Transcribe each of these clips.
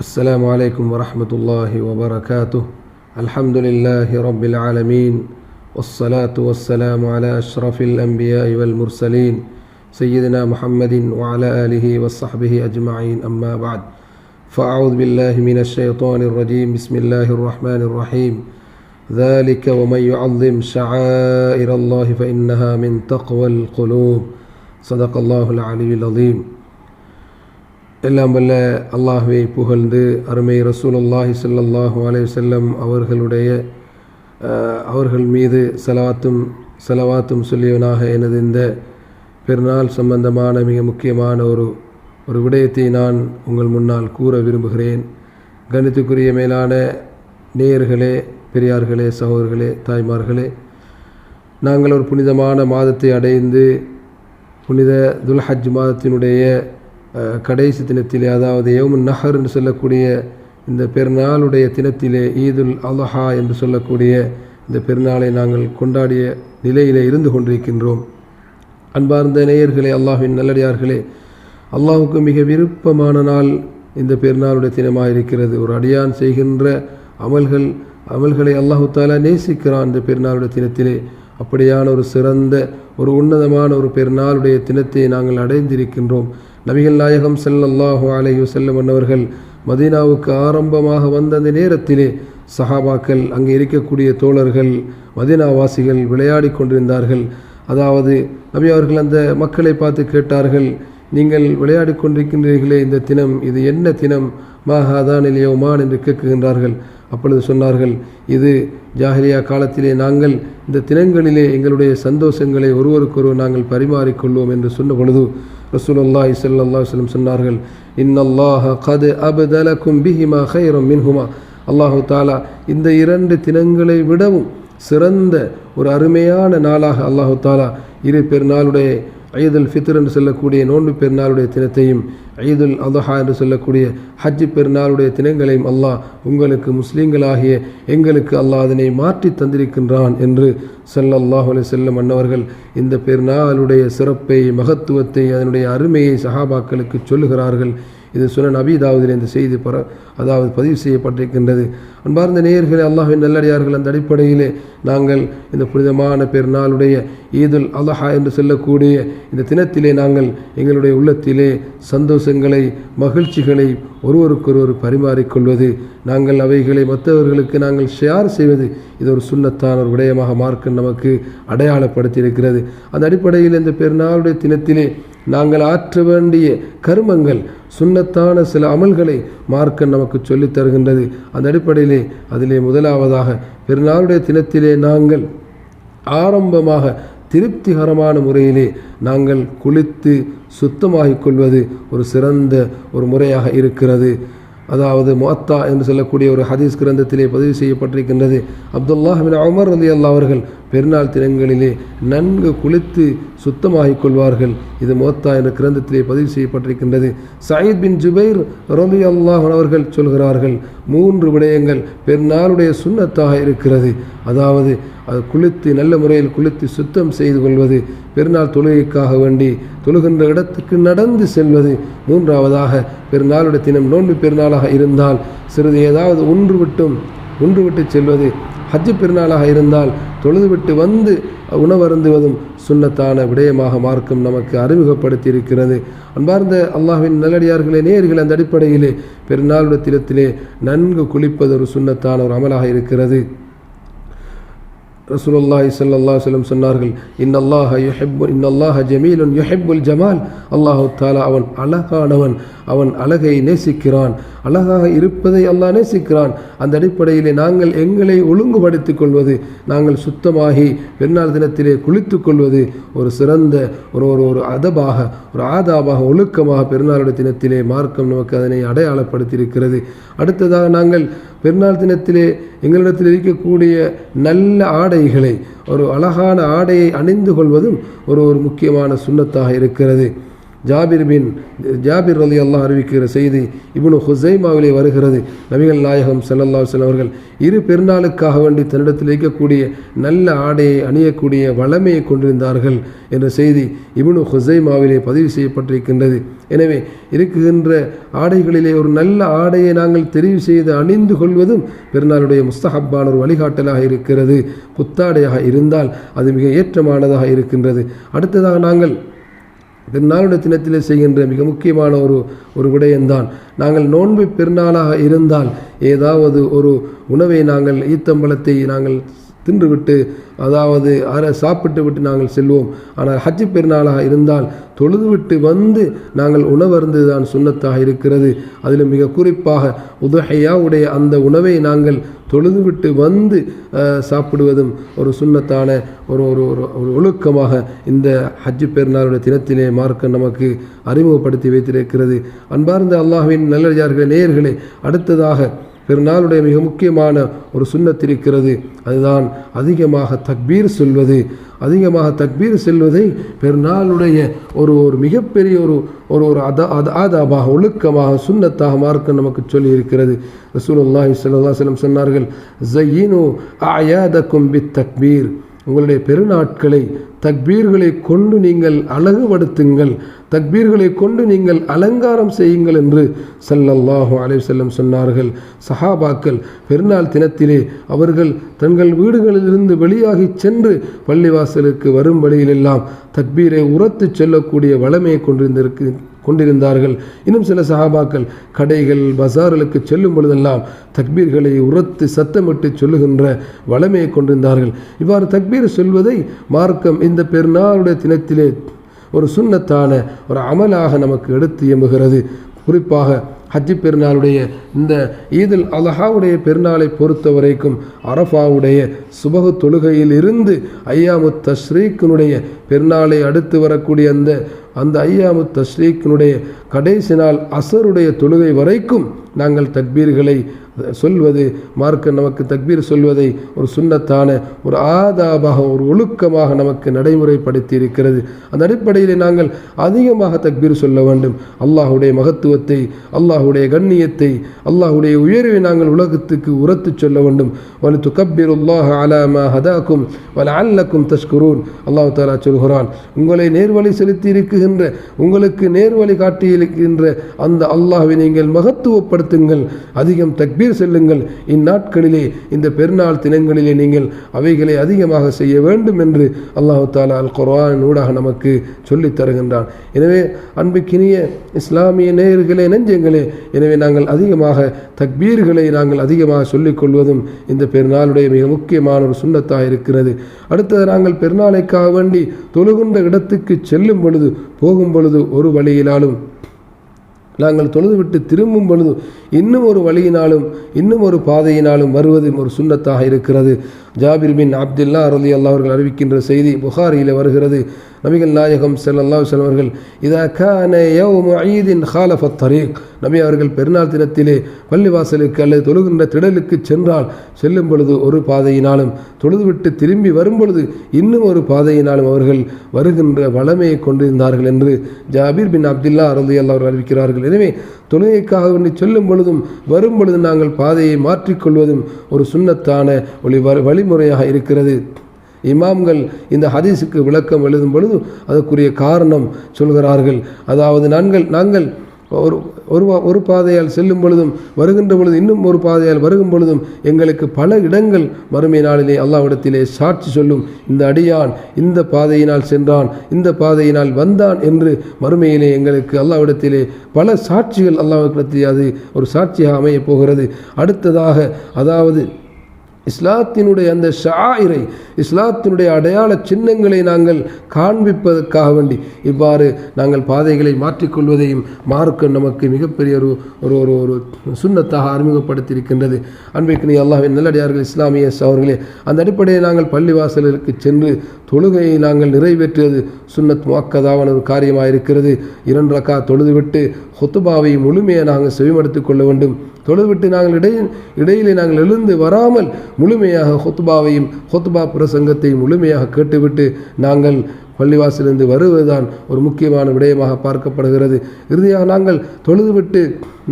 السلام عليكم ورحمة الله وبركاته. الحمد لله رب العالمين، والصلاة والسلام على أشرف الأنبياء والمرسلين سيدنا محمد وعلى آله وصحبه أجمعين، أما بعد، فأعوذ بالله من الشيطان الرجيم. بسم الله الرحمن الرحيم. ذلك ومن يعظم شعائر الله فإنها من تقوى القلوب. صدق الله العلي العظيم. எல்லாம் வல்ல அல்லாஹ்வை புகழ்ந்து அருமை ரசூலுல்லாஹி ஸல்லல்லாஹு அலைஹி வஸல்லம் அவர்கள் மீது சலவாத்தும் சொல்லியவனாக எனது இந்த பெருநாள் சம்பந்தமான மிக முக்கியமான ஒரு விடயத்தை நான் உங்கள் முன்னால் கூற விரும்புகிறேன். கணித்துக்குரிய மேலான நேயர்களே, பெரியார்களே, சகோதரர்களே, தாய்மார்களே, நாங்கள் ஒரு புனிதமான மாதத்தை அடைந்து புனித துல்ஹஜ் மாதத்தினுடைய கடைசி தினத்திலே, அதாவது யௌமுன் நஹர் என்று சொல்லக்கூடிய இந்த பெருநாளுடைய தினத்திலே, ஈதுல் அல்ஹா என்று சொல்லக்கூடிய இந்த பெருநாளை நாங்கள் கொண்டாடிய நிலையிலே இருந்து கொண்டிருக்கின்றோம். அன்பார்ந்த நேயர்களே, அல்லாஹ்வின் நல்லடியார்களே, அல்லாஹுக்கு மிக விருப்பமான நாள் இந்த பெருநாளுடைய தினமாக இருக்கிறது. ஒரு அடியான் செய்கின்ற அமல்களை அல்லாஹு தாலா நேசிக்கிறான் இந்த பெருநாளுடைய தினத்திலே. அப்படியான ஒரு சிறந்த ஒரு உன்னதமான ஒரு பெருநாளுடைய தினத்தை நாங்கள் அடைந்திருக்கின்றோம். நபிகள் நாயகம் ஸல்லல்லாஹு அலைஹி வஸல்லம் அவர்கள் மதீனாவுக்கு ஆரம்பமாக வந்த அந்த நேரத்திலே சஹாபாக்கள், அங்கே இருக்கக்கூடிய தோழர்கள், மதீனாவாசிகள் விளையாடி கொண்டிருந்தார்கள். அதாவது நபி அவர்கள் அந்த மக்களை பார்த்து கேட்டார்கள், நீங்கள் விளையாடி கொண்டிருக்கின்றீர்களே, இந்த தினம் இது என்ன தினம்? மாஹாதானில் யௌமான் என்று கேட்குகின்றார்கள். அப்பொழுது சொன்னார்கள், இது ஜாஹிலியா காலத்திலே நாங்கள் இந்த தினங்களிலே எங்களுடைய சந்தோஷங்களை ஒருவருக்கொருவர் நாங்கள் பரிமாறிக்கொள்வோம் என்று சொன்ன பொழுது ரசூலுல்லாஹி ஸல்லல்லாஹு அலைஹி வஸல்லம் சொன்னார்கள், இன்னல்லாஹ கத் அப்தலக்கும் பிஹிமா கைரம் மின்ஹுமா. அல்லாஹு தாலா இந்த இரண்டு தினங்களை விடவும் சிறந்த ஒரு அருமையான நாளாக அல்லாஹு தாலா இரு பெருநாளுடைய ஈதுல் ஃபித்ர் என்று சொல்லக்கூடிய நோன்பு பெருநாளுடைய தினத்தையும், ஈதுல் அல்ஹா என்று சொல்லக்கூடிய ஹஜ் பெருநாளுடைய தினங்களையும் அல்லாஹ் உங்களுக்கு முஸ்லீம்களாகிய எங்களுக்கு அல்லாஹ் அதனை மாற்றி தந்திருக்கின்றான் என்று ஸல்லல்லாஹு அலைஹி வஸல்லம் அன்னவர்கள் இந்த பெருநாளுடைய சிறப்பை, மகத்துவத்தை, அதனுடைய அருமையை சஹாபாக்களுக்கு சொல்லுகிறார்கள். இது சுனன் அபீ தாவூதில் இந்த செய்தி பதிவு செய்யப்பட்டிருக்கின்றது. அன்பார்ந்த நேயர்களே, அல்லாஹ்வின் நல்லடியார்கள், அந்த அடிப்படையிலே நாங்கள் இந்த புனிதமான பெருநாளுடைய ஈதுல் அல்ஹா என்று சொல்லக்கூடிய இந்த தினத்திலே நாங்கள் எங்களுடைய உள்ளத்திலே சந்தோஷங்களை, மகிழ்ச்சிகளை ஒருவருக்கொருவர் பரிமாறிக்கொள்வது, நாங்கள் அவைகளை மற்றவர்களுக்கு நாங்கள் ஷேர் செய்வது, இது ஒரு சுன்னத்தான ஒரு விடயமாக மார்க்கம் நமக்கு அடையாளப்படுத்தியிருக்கிறது. அந்த அடிப்படையில் இந்த பெருநாளுடைய தினத்திலே நாங்கள் ஆற்ற வேண்டிய கர்மங்கள், சுன்னத்தான சில அமல்களை மார்க்கம் நமக்கு சொல்லித் தருகின்றது. அந்த அடிப்படையிலே அதிலே முதலாவதாக பெருநாளுடைய தினத்திலே நாங்கள் ஆரம்பமாக திருப்திகரமான முறையிலே நாங்கள் குளித்து சுத்தமாகிக் கொள்வது ஒரு சிறந்த ஒரு முறையாக இருக்கிறது. அதாவது முஅத்தா என்று சொல்லக்கூடிய ஒரு ஹதீஸ் கிரந்தத்திலே பதிவு செய்யப்பட்டிருக்கின்றது. அப்துல்லாஹ் பின் உமர் ரலியல்லாஹு அவர்கள் பெருநாள் தினங்களிலே நன்கு குளித்து சுத்தமாகிக் கொள்வார்கள். இது முஅத்தா என்ற கிரந்தத்திலே பதிவு செய்யப்பட்டிருக்கின்றது. சயீத் பின் ஜுபைர் ரலியல்லாஹு அவர்கள் சொல்கிறார்கள், 3 விடயங்கள் பெருநாளுடைய சுன்னத்தாக இருக்கிறது. அதாவது அது குளித்து நல்ல முறையில் குளித்து சுத்தம் செய்து கொள்வது, பெருநாள் தொழுகைக்காக வேண்டி தொழுகின்ற இடத்துக்கு நடந்து செல்வது, 3ஆவதாக பெருநாளுடைய தினம் நோன்பு பெருநாளாக இருந்தால் சிறிது ஏதாவது ஒன்று விட்டு செல்வது, ஹஜ் பெருநாளாக இருந்தால் தொழுதுவிட்டு வந்து உணவருந்துவதும் சுன்னத்தான விடயமாக மார்க்கம் நமக்கு அறிமுகப்படுத்தி இருக்கிறது. அன்பார்ந்த அல்லாஹ்வின் நல்லடியார்களே, நேயர்களே, அந்த அடிப்படையிலே பெருநாளுடைய தினத்திலே நன்கு குளிப்பது ஒரு சுன்னத்தான ஒரு அமலாக இருக்கிறது. ரசூலுல்லாஹி ஸல்லல்லாஹு அலைஹி வஸல்லம் சொன்னார்கள், இன்னல்லாஹ ஜமீலுன் யுஹிப்புல் ஜமால். அல்லாஹு தஆலா அவன் அழகானவன், அவன் அழகை நேசிக்கிறான், அழகாக இருப்பதை அல்லாஹ் நேசிக்கிறான். அந்த அடிப்படையிலே நாங்கள் எங்களை ஒழுங்குபடுத்திக் கொள்வது, நாங்கள் சுத்தமாகி பெருநாள் தினத்திலே குளித்துக் கொள்வது ஒரு சிறந்த ஒரு அதபாக, ஒரு ஆதாபாக, ஒழுக்கமாக பெருநாளுடைய தினத்திலே மார்க்கம் நமக்கு அதனை அடையாளப்படுத்தியிருக்கிறது. அடுத்ததாக நாங்கள் பெருநாள் தினத்திலே எங்களிடத்தில் இருக்கக்கூடிய நல்ல ஆடைகளை, ஒரு அழகான ஆடையை அணிந்து கொள்வதும் ஒரு முக்கியமான சுன்னத்தாக இருக்கிறது. ஜாபிர் ரலியல்லாஹு அறிவிக்கிற செய்தி இப்னு ஹுஸைமாவிலே வருகிறது. நபிகள் நாயகம் ஸல்லல்லாஹு அலைஹி வஸல்லம் அவர்கள் இரு பெருநாளுக்காக வேண்டி தன்னிடத்தில் இருக்கக்கூடிய நல்ல ஆடையை அணியக்கூடிய வளமையை கொண்டிருந்தார்கள் என்ற செய்தி இப்னு ஹுஸைமாவிலே பதிவு செய்யப்பட்டிருக்கின்றது. எனவே இருக்குகின்ற ஆடைகளிலே ஒரு நல்ல ஆடையை நாங்கள் தெரிவு செய்து அணிந்து கொள்வதும் பெருநாளுடைய முஸ்தஹப்பான ஒரு வழிகாட்டலாக இருக்கிறது. புத்தாடையாக இருந்தால் அது மிக ஏற்றமானதாக இருக்கின்றது. அடுத்ததாக நாங்கள் பெருநாளுடைய தினத்திலே செய்கின்ற மிக முக்கியமான ஒரு விடயம்தான், நாங்கள் நோன்பு பெருநாளாக இருந்தால் ஏதாவது ஒரு உணவை நாங்கள் ஈத்தம்பழத்தை நாங்கள் தின்றுவிட்டு, அதாவது சாப்பிட்டு விட்டு நாங்கள் செல்வோம். ஆனால் ஹஜ்ஜு பெருநாளாக இருந்தால் தொழுதுவிட்டு வந்து நாங்கள் உணவருந்து தான் சுன்னத்தாக இருக்கிறது. அதில் மிக குறிப்பாக உதுஹையாவுடைய அந்த உணவை நாங்கள் தொழுதுவிட்டு வந்து சாப்பிடுவதும் ஒரு சுன்னத்தான ஒரு ஒரு ஒரு ஒழுக்கமாக இந்த ஹஜ்ஜு பெருநாளுடைய தினத்திலே மார்க்கம் நமக்கு அறிமுகப்படுத்தி வைத்திருக்கிறது. அன்பார்ந்த அல்லாஹ்வின் நல்லடியார்களே, நேயர்களே, அடுத்ததாக பெருநாளுடைய மிக முக்கியமான ஒரு சுன்னத் இருக்கிறது. அதுதான் அதிகமாக தக்பீர் சொல்வது. அதிகமாக தக்பீர் செல்வதை பெருநாளுடைய ஒரு மிகப்பெரிய ஒரு ஆதாபாக, ஒழுக்கமாக, சுன்னத்தாக மார்க்கம் நமக்கு சொல்லி இருக்கிறது. ரசூலுல்லாஹி ஸல்லல்லாஹு அலைஹி வஸல்லம் சொன்னார்கள், ஸய்யினு அயாதக்கும் பித் தக்பீர், உங்களுடைய பெருநாட்களை தக்பீர்களை கொண்டு நீங்கள் அழகுபடுத்துங்கள், தக்பீர்களை கொண்டு நீங்கள் அலங்காரம் செய்யுங்கள் என்று ஸல்லல்லாஹு அலைஹி வஸல்லம் சொன்னார்கள். சஹாபாக்கள் பெருநாள் தினத்திலே அவர்கள் தங்கள் வீடுகளிலிருந்து வெளியாகி சென்று பள்ளிவாசலுக்கு வரும் வழியிலெல்லாம் தக்பீரை உரத்து சொல்லக்கூடிய வளமையை கொண்டிருந்தார்கள். இன்னும் சில சஹாபாக்கள் கடைகள் பசார்களுக்கு செல்லும் பொழுதெல்லாம் தக்பீர்களை உரத்து சத்தமிட்டு சொல்லுகின்ற வளமையை கொண்டிருந்தார்கள். இவ்வாறு தக்பீர் சொல்வதை மார்க்கம் இந்த பெருநாளுடைய தினத்திலே ஒரு சுன்னத்தான ஒரு அமலாக நமக்கு எடுத்து எம்புகிறது. குறிப்பாக ஹஜ்ஜு பெருநாளுடைய இந்த ஈதுல் அல்ஹாவுடைய பெருநாளை பொறுத்த வரைக்கும் அரஃபாவுடைய சுபஹு தொழுகையில் இருந்து ஐயாமு தஷ்ரீக்கினுடைய பெருநாளை அடுத்து வரக்கூடிய அந்த ஐயாமு தஷ்ரீக்கினுடைய கடைசி நாள் அசருடைய தொழுகை வரைக்கும் நாங்கள் தக்பீர்களை சொல்வது, மார்க்க நமக்கு தக்பீர் சொல்வதை ஒரு சுன்னத்தான ஒரு ஆதாபாக, ஒரு ஒழுக்கமாக நமக்கு நடைமுறைப்படுத்தி இருக்கிறது. அந்த அடிப்படையில் நாங்கள் அதிகமாக தக்பீர் சொல்ல வேண்டும். அல்லாஹுடைய மகத்துவத்தை, அல்லாஹுடைய கண்ணியத்தை, அல்லாஹுடைய உயர்வை நாங்கள் உலகத்துக்கு உரத்து சொல்ல வேண்டும். வலு துகப்பிருல்லாஹ அலா மா ஹதாக்கும் வலஅல்லக்கும் தஷ்குரூன். அல்லாஹ் தஆலா சொல்கிறான், உங்களை நேர்வழி செலுத்தி இருக்கின்ற, உங்களுக்கு நேர்வழி காட்டியிருக்கின்ற அந்த அல்லாஹ்வை நீங்கள் மகத்துவப்படுத்துங்கள், அதிகம் தக்பீர் செல்லுங்கள். இந்நாட்களிலே, இந்த பெருநாள் தினங்களிலே நீங்கள் அவைகளை அதிகமாக செய்ய வேண்டும் என்று அல்லாஹ் தஆலா அல் குர்ஆன் ஊடாக நமக்கு சொல்லித் தருகின்றான். எனவே அன்புக்கினிய இஸ்லாமிய நேயர்களே, நெஞ்சங்களே, எனவே நாங்கள் அதிகமாக தக்பீர்களை நாங்கள் அதிகமாக சொல்லிக் கொள்வதும் இந்த பெருநாளுடைய மிக முக்கியமான ஒரு சுன்னத்தாக இருக்கிறது. அடுத்தது, நாங்கள் பெருநாளைக்காக வேண்டி தொழுகின்ற இடத்துக்கு செல்லும் பொழுது, போகும் பொழுது ஒரு வழியினாலும், நாங்கள் தொழுதுவிட்டு திரும்பும் பொழுது இன்னும் ஒரு வழியினாலும் இன்னும் ஒரு பாதையினாலும் வருவதும் ஒரு சுன்னத்தாக இருக்கிறது. ஜாபிர் பின் அப்துல்லா ரலியல்லாஹு அவர்கள் அறிவிக்கின்ற செய்தி புகாரியில் வருகிறது. நபிகள் நாயகம் ஸல்லல்லாஹு அலைஹி வஸல்லம் அவர்கள் இதா கான யௌமு ஈதின் ஹாலஃபத் தரீக், நபி அவர்கள் பெருநாள் தினத்திலே பள்ளிவாசலுக்கு அல்லது தொழுகின்ற திடலுக்கு செல்லும் பொழுது ஒரு பாதையினாலும், தொழுதுவிட்டு திரும்பி வரும் பொழுது இன்னும் ஒரு பாதையினாலும் அவர்கள் வருகின்ற வளமையை கொண்டிருந்தார்கள் என்று ஜாபிர் பின் அப்துல்லா ரலியல்லாஹு அவர்கள் அறிவிக்கிறார்கள். எனவே தொழுகைக்காக வேண்டி சொல்லும் பொழுதும் வரும் பொழுதும் நாங்கள் பாதையை மாற்றிக்கொள்வதும் ஒரு சுன்னத்தான வழிமுறையாக இருக்கிறது. இமாம்கள் இந்த ஹதீஸுக்கு விளக்கம் எழுதும் பொழுது அதற்குரிய காரணம் சொல்கிறார்கள். அதாவது நாங்கள் ஒரு பாதையால் செல்லும் பொழுதும் வருகின்ற பொழுது இன்னும் ஒரு பாதையால் வருகும் பொழுதும் எங்களுக்கு பல இடங்கள் மறுமை நாளிலே அல்லாஹ்விடத்திலே சாட்சி சொல்லும், இந்த அடியான் இந்த பாதையினால் சென்றான், இந்த பாதையினால் வந்தான் என்று மறுமையிலே எங்களுக்கு அல்லாஹ்விடத்திலே பல சாட்சிகள் அல்லாஹ்விடத்திலே அது ஒரு சாட்சியாக அமையப் போகிறது. அடுத்ததாக, அதாவது இஸ்லாத்தினுடைய அந்த ஷாயிரை, இஸ்லாத்தினுடைய அடையாள சின்னங்களை நாங்கள் காண்பிப்பதற்காக வேண்டி இவ்வாறு நாங்கள் பாதைகளை மாற்றிக்கொள்வதையும் மார்க்கம் நமக்கு மிகப்பெரிய ஒரு சுன்னத்தாக அறிமுகப்படுத்தியிருக்கின்றது. அன்பிற்குரிய அல்லாஹ்வின் நல்லடியார்கள், இஸ்லாமிய சகோதரர்களே, அந்த அடிப்படையில் நாங்கள் பள்ளிவாசலுக்கு சென்று தொழுகையை நாங்கள் நிறைவேற்றுவது சுன்னத் முஅக்கதாவான ஒரு காரியமாக இருக்கிறது. 2 ரக்காத் தொழுதுவிட்டு ஹுத்பாவை முழுமையாக நாங்கள் செவிமடுத்துக் கொள்ள வேண்டும். தொழுதுவிட்டு நாங்கள் இடையிலே நாங்கள் எழுந்து வராமல் முழுமையாக ஹுத்பாவையும் ஹுத்பா பிரசங்கத்தை முழுமையாக கேட்டுவிட்டு நாங்கள் பள்ளிவாசலிருந்து வருவதுதான் ஒரு முக்கியமான விடயமாக பார்க்கப்படுகிறது. இறுதியாக நாங்கள் தொழுதுவிட்டு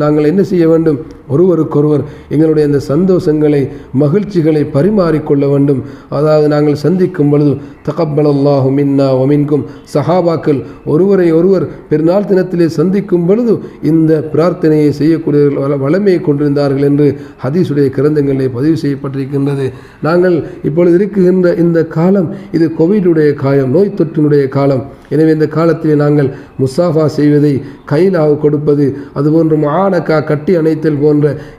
நாங்கள் என்ன செய்ய வேண்டும்? ஒருவருக்கொருவர் எங்களுடைய இந்த சந்தோஷங்களை மகிழ்ச்சிகளை பரிமாறிக்கொள்ள வேண்டும். அதாவது நாங்கள் சந்திக்கும் பொழுது தகப்பலல்லாஹு மின்னா வமின்கும், சஹாபாக்கள் ஒருவரை ஒருவர் பெருநாள் தினத்திலே சந்திக்கும் பொழுது இந்த பிரார்த்தனையை செய்யக்கூடிய வளமையை கொண்டிருந்தார்கள் என்று ஹதீஸுடைய கிரந்தங்களிலே பதிவு செய்யப்பட்டிருக்கின்றது. நாங்கள் இப்பொழுது இருக்குகின்ற இந்த காலம் இது கோவிடுடைய காலம், நோய் தொற்றினுடைய காலம். எனவே இந்த காலத்திலே நாங்கள் முசாஃபா செய்வதை, கைலாக கொடுப்பது, அதுபோன்று முஆனகா கட்டி அணைத்தல் போன்ற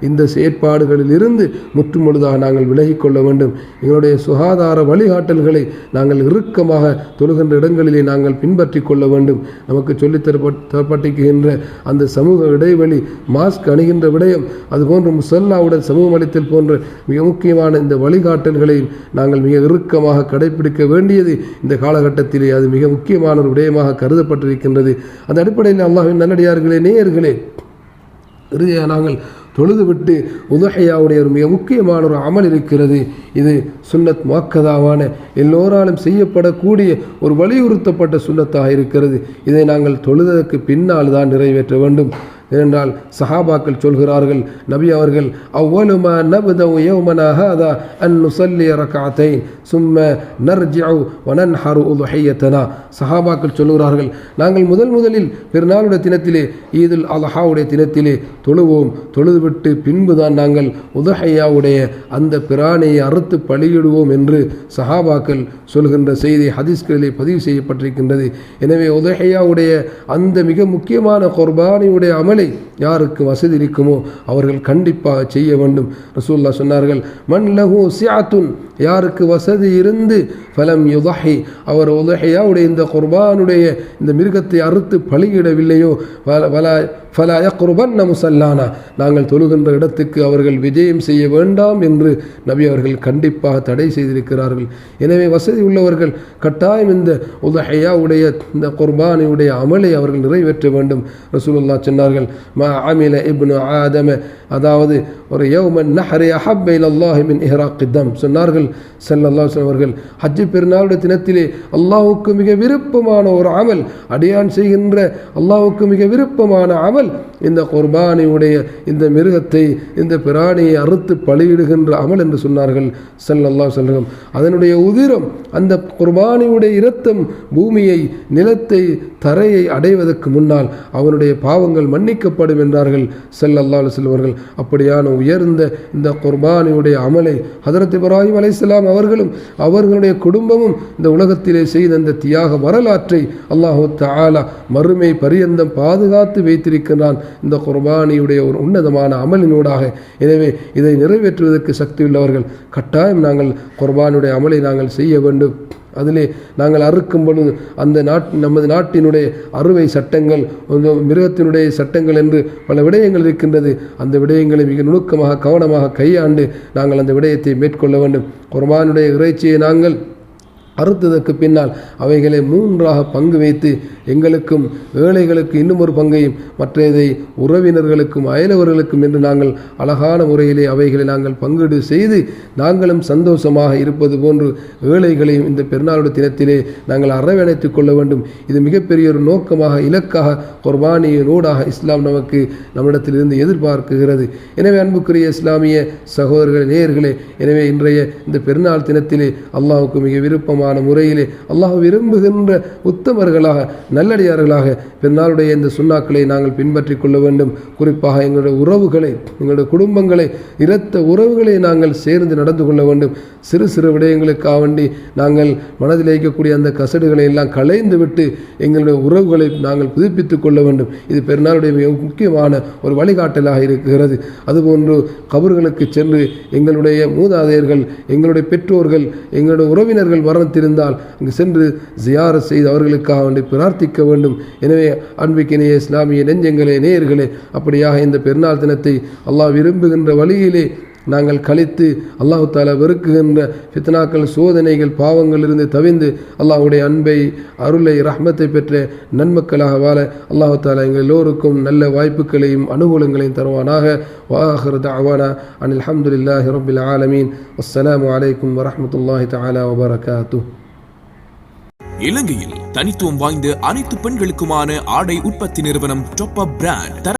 இந்த செயற்பாடுகளில் இருந்து முற்றுமுழுதாக நாங்கள் விலகிக்கொள்ள வேண்டும். எங்களுடைய சுகாதார வழிகாட்டல்களை நாங்கள் இறுக்கமாக தொழுகின்ற இடங்களிலே நாங்கள் பின்பற்றி கொள்ள வேண்டும். நமக்கு சொல்லித்தரப்பட்டிருக்கின்ற அந்த சமூக இடைவெளி, மாஸ்க் அணிகின்ற விடயம், அதுபோன்று முசல்லாவுடன் சமூகம் அளித்தல் போன்ற மிக முக்கியமான இந்த வழிகாட்டல்களை நாங்கள் மிக இறுக்கமாக கடைபிடிக்க வேண்டியது இந்த காலகட்டத்திலே அது மிக முக்கியமான ஒரு விடயமாக கருதப்பட்டிருக்கின்றது. அந்த அடிப்படையில் அல்லாஹ்வின் நல்லடியார்களே, நேயர்களே, இறுதியாக நாங்கள் தொழுதுவிட்டு உதுஹியாவுடைய ஒரு மிக முக்கியமான ஒரு அமல் இருக்கிறது. இது சுன்னத் முஅக்கதாவான எல்லோராலும் செய்யப்படக்கூடிய ஒரு வலியுறுத்தப்பட்ட சுன்னத்தாக இருக்கிறது. இதை நாங்கள் தொழுதற்கு பின்னால் தான் நிறைவேற்ற வேண்டும். ஏனென்றால் சஹாபாக்கள் சொல்கிறார்கள், நபி அவர்கள் அவ்வலுமா நப்தஉ யௌமனா ஹாதா அன் நுஸல்லி ரக்அத்தைன் சும்ம நர்ஜிஉ வ நன்ஹரு உதுஹியத்தனா. சஹாபாக்கள் சொல்கிறார்கள், நாங்கள் முதலில் பெருநாளுடைய தினத்திலே, ஈதுல் அல்ஹாவுடைய தினத்திலே தொழுவோம், தொழுதுவிட்டு பின்புதான் நாங்கள் உதுஹியாவுடைய அந்த பிராணியை அறுத்து பலியிடுவோம் என்று சஹாபாக்கள் சொல்கின்ற செய்தி ஹதீஸ்களிலே பதிவு செய்யப்பட்டிருக்கின்றது. எனவே உதுஹியாவுடைய அந்த மிக முக்கியமான குர்பானியுடைய அமல் யாருக்கு வசதி இருக்குமோ அவர்கள் கண்டிப்பாக செய்ய வேண்டும். ரசூலுல்லாஹ் சொன்னார்கள், மன் லஹு சிஅத்துன், யாருக்கு வசதி இருந்து ஃபலம் யுதஹி, அவர் உதுஹியாவுடைய இந்த குர்பானுடைய இந்த மிருகத்தை அறுத்து பலியிடவில்லையோ ஃபலா யக்ருபன்ன முஸல்லானா, நாங்கள் தொழுகின்ற இடத்துக்கு அவர்கள் விஜயம் செய்ய வேண்டாம் என்று நபி அவர்கள் கண்டிப்பாக தடை செய்திருக்கிறார்கள். எனவே வசதி உள்ளவர்கள் கட்டாயம் இந்த உதுஹியாவுடைய இந்த குர்பானுடைய அமலை அவர்கள் நிறைவேற்ற வேண்டும். ரசூலுல்லாஹ் சொன்னார்கள், மா அமில இப்னு ஆதம, அதாவது ஒரு யௌமன் நஹரி அஹப்ப இலல்லாஹி மின் இஹ்ராக்கித் தம் சொன்னார்கள் ஸல்லல்லாஹு அலைஹி வஸல்லம் அவர்கள். ஹஜ் பெருநாளுடைய தினத்திலே அல்லாஹ்வுக்கு மிக விருப்பமான ஒரு அமல், அடியான் செய்கின்ற அல்லாஹ்வுக்கு மிக விருப்பமான அமல் இந்த குர்பானியுடைய இந்த மிருகத்தை, இந்த பிராணியை அறுத்து பலியிடுகின்ற அமல் என்று சொன்னார்கள் ஸல்லல்லாஹு அலைஹி வஸல்லம். அதனுடைய உதிரம், அந்த குர்பானியுடைய இரத்தம் பூமியை, நிலத்தை, தரையை அடைவதற்கு முன்னால் அவனுடைய பாவங்கள் மன்னிக்கப்படும் என்றார்கள் ஸல்லல்லாஹு அலைஹி வஸல்லம் அவர்கள். அப்படியான உயர்ந்த இந்த குர்பானியுடைய அமலை ஹதரத் இப்ராஹிம் அலைஹிஸ்ஸலாம் அவர்களும் அவர்களுடைய குடும்பமும் இந்த உலகத்திலே செய்த அந்த தியாக வரலாற்றை அல்லாஹு தஆலா மறுமை பரியந்தம் பாதுகாத்து வைத்திருக்கிறான் இந்த குர்பானியுடைய ஒரு உன்னதமான அமலினூடாக. எனவே இதை நிறைவேற்றுவதற்கு சக்தியுள்ளவர்கள் கட்டாயம் நாங்கள் குர்பானுடைய அமலை நாங்கள் செய்ய வேண்டும். அதிலே நாங்கள் அறுக்கும் பொழுது அந்த நமது நாட்டினுடைய அறுவை சட்டங்கள், மிருகத்தினுடைய சட்டங்கள் என்று பல விடயங்கள் இருக்கின்றது. அந்த விடயங்களை மிக நுணுக்கமாக கவனமாக கையாண்டு நாங்கள் அந்த விடயத்தை மேற்கொள்ள வேண்டும். குர்பானுடைய இறைச்சியை நாங்கள் அறுத்ததற்கு பின்னால் அவைகளை 3ஆக பங்கு வைத்து எங்களுக்கும் ஏழைகளுக்கு இன்னும் ஒரு பங்கையும் மற்றதை உறவினர்களுக்கும் அயலவர்களுக்கும் என்று நாங்கள் அழகான முறையிலே அவைகளை நாங்கள் பங்கீடு செய்து நாங்களும் சந்தோஷமாக இருப்பது போன்று ஏழைகளையும் இந்த பெருநாளுடைய தினத்திலே நாங்கள் அரவணைத்துக் கொள்ள வேண்டும். இது மிகப்பெரிய ஒரு நோக்கமாக, இலக்காக குர்பானியினூடாக இஸ்லாம் நமக்கு நம்மிடத்திலிருந்து எதிர்பார்க்குகிறது. எனவே அன்புக்குரிய இஸ்லாமிய சகோதரர்களே, நேயர்களே, எனவே இன்றைய இந்த பெருநாள் தினத்திலே அல்லாஹ்வுக்கு மிக விருப்பமான முறையிலே அல்லாஹ் விரும்புகின்ற உத்தமர்களாக, நல்லடியார்களாக பெருநாளுடைய இந்த சுன்னாக்களை நாங்கள் பின்பற்றி கொள்ள வேண்டும். குறிப்பாக எங்களுடைய உறவுகளை, எங்களுடைய குடும்பங்களை, இரத்த உறவுகளை நாங்கள் சேர்ந்து நடந்து கொள்ள வேண்டும். சிறு சிறு விடயங்களுக்காக வேண்டி நாங்கள் மனதில் வைக்கக்கூடிய அந்த கசடுகளை எல்லாம் களைந்து விட்டு எங்களுடைய உறவுகளை நாங்கள் புதுப்பித்துக் கொள்ள வேண்டும். இது பெருநாளுடைய மிக முக்கியமான ஒரு வழிகாட்டலாக இருக்கிறது. அதுபோன்று கபர்களுக்கு சென்று எங்களுடைய மூதாதையர்கள், எங்களுடைய பெற்றோர்கள், எங்களுடைய உறவினர்கள் மரணத்திருந்தால் அங்கு சென்று ஜியாரத் செய்து அவர்களுக்காக வேண்டி பிரார்த்திக்க வேண்டும். எனவே அன்பிக்கினிய இஸ்லாமிய நெஞ்சங்களே, நேயர்களே, அப்படியாக இந்த பெருநாள் தினத்தை அல்லாஹ் விரும்புகின்ற வழியிலே நாங்கள் கழித்து அல்லாஹு தாலா வெறுக்குகின்ற ஃபித்னாக்கள், சோதனைகள், பாவங்களிலிருந்து தவிந்து அல்லாஹுடைய அன்பை, அருளை, ரஹ்மத்தை பெற்ற நன்மக்களாக வாழ அல்லாஹு தாலா எங்கள் எல்லோருக்கும் நல்ல வாய்ப்புகளையும் அனுகூலங்களையும் தருவானாக. வஆகிரு தஅவானா அனில் ஹம்துலில்லாஹி ரப்பில் ஆலமீன். அஸ்ஸலாமு அலைக்கும் வரஹ்மத்துல்லாஹி தஆலா வபரகாத்துஹு. இலங்கையில் தனித்துவம் வாய்ந்த அனைத்து பெண்களுக்குமான ஆடை உற்பத்தி நிறுவனம் டாப் அப் பிராண்ட்.